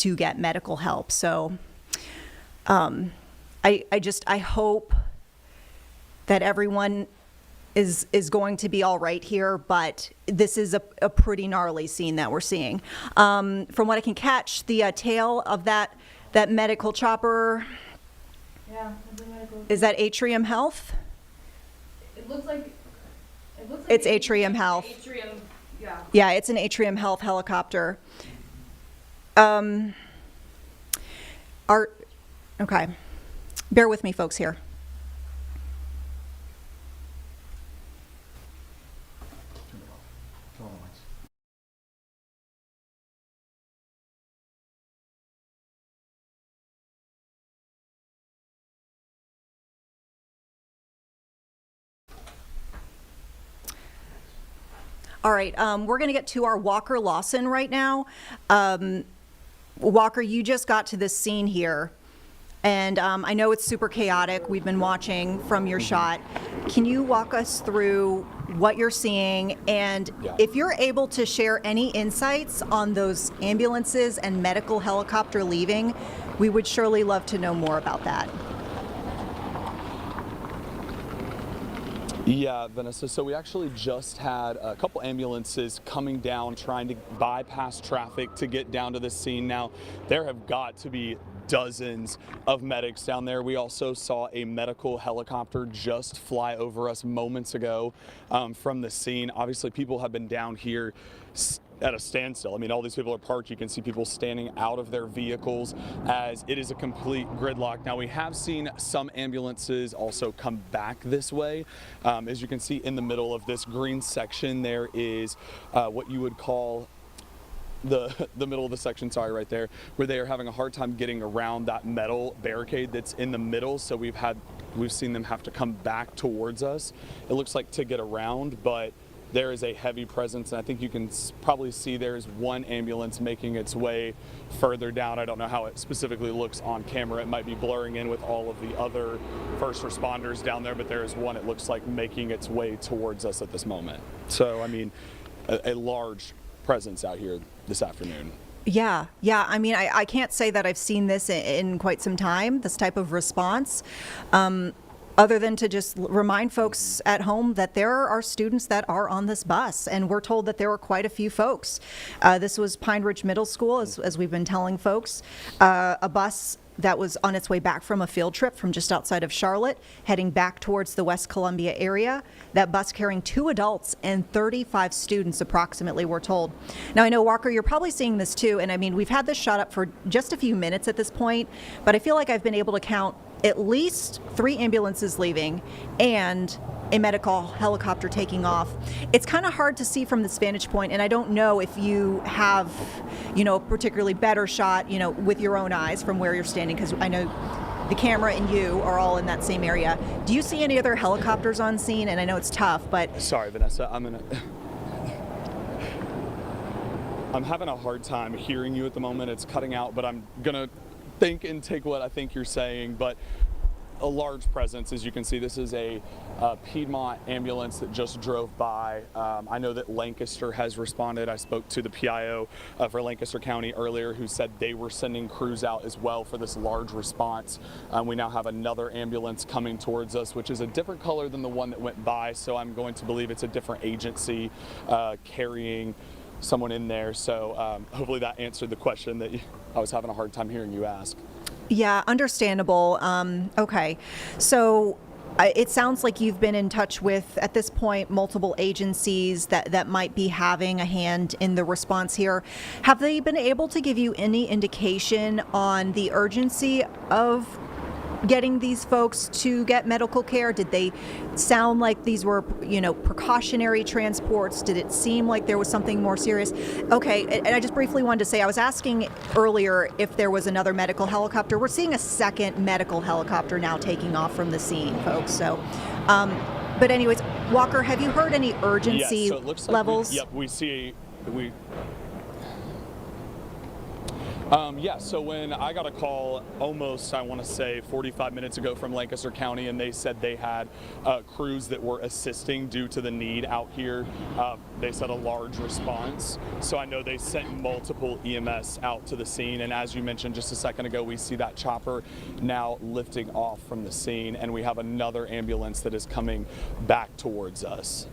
to get medical help. So I hope that everyone is going to be all right here, but this is a pretty gnarly scene that we're seeing. From what I can catch, the tail of that medical chopper, yeah, medical. Is that Atrium Health? It looks like it's Atrium Health. Atrium, yeah. Yeah, it's an Atrium Health helicopter. Okay, bear with me, folks, here. All right, we're going to get to our Walker Lawson right now. Walker, you just got to this scene here, and I know it's super chaotic. We've been watching from your shot. Can you walk us through what you're seeing, and if you're able to share any insights on those ambulances and medical helicopter leaving, we would surely love to know more about that. Yeah, Vanessa, so we actually just had a couple ambulances coming down trying to bypass traffic to get down to the scene. Now, there have got to be dozens of medics down there. We also saw a medical helicopter just fly over us moments ago from the scene. Obviously, people have been down here at a standstill. I mean, all these people are parked. You can see people standing out of their vehicles as it is a complete gridlock. Now, we have seen some ambulances also come back this way. As you can see in the middle of this green section, there is what you would call the middle of the section, sorry, right there, where they are having a hard time getting around that metal barricade that's in the middle. So we've seen them have to come back towards us. It looks like to get around, but there is a heavy presence, and I think you can probably see there's one ambulance making its way further down. I don't know how it specifically looks on camera. It might be blurring in with all of the other first responders down there, but there is one, it looks like, making its way towards us at this moment. So, I mean, a large presence out here this afternoon. Yeah. I mean, I can't say that I've seen this in quite some time, this type of response. Other than to just remind folks at home that there are students that are on this bus, and we're told that there were quite a few folks. This was Pine Ridge Middle School, as we've been telling folks, a bus that was on its way back from a field trip from just outside of Charlotte, heading back towards the West Columbia area. That bus carrying 2 adults and 35 students approximately, we're told. Now, I know, Walker, you're probably seeing this too, and I mean, we've had this shot up for just a few minutes at this point, but I feel like I've been able to count at least 3 ambulances leaving and a medical helicopter taking off. It's kind of hard to see from this vantage point, and I don't know if you have, a particularly better shot, with your own eyes from where you're standing, because I know the camera and you are all in that same area. Do you see any other helicopters on scene? And I know it's tough, but... Sorry, Vanessa, I'm having a hard time hearing you at the moment. It's cutting out, but I'm gonna think and take what I think you're saying. But a large presence, as you can see. This is a Piedmont ambulance that just drove by. I know that Lancaster has responded. I spoke to the PIO for Lancaster County earlier, who said they were sending crews out as well for this large response. We now have another ambulance coming towards us, which is a different color than the one that went by, so I'm going to believe it's a different agency carrying someone in there. So hopefully that answered the question that I was having a hard time hearing you ask. Yeah, understandable. Okay, so it sounds like you've been in touch with, at this point, multiple agencies that might be having a hand in the response here. Have they been able to give you any indication on the urgency of getting these folks to get medical care? Did they sound like these were, precautionary transports? Did it seem like there was something more serious? Okay, and I just briefly wanted to say, I was asking earlier if there was another medical helicopter. We're seeing a second medical helicopter now taking off from the scene, folks. So, but anyways, Walker, have you heard any urgency so it looks like levels? We see Yeah, so when I got a call almost, I want to say 45 minutes ago from Lancaster County, and they said they had crews that were assisting due to the need out here. They said a large response. So I know they sent multiple EMS out to the scene. And as you mentioned just a second ago, we see that chopper now lifting off from the scene, and we have another ambulance that is coming back towards us.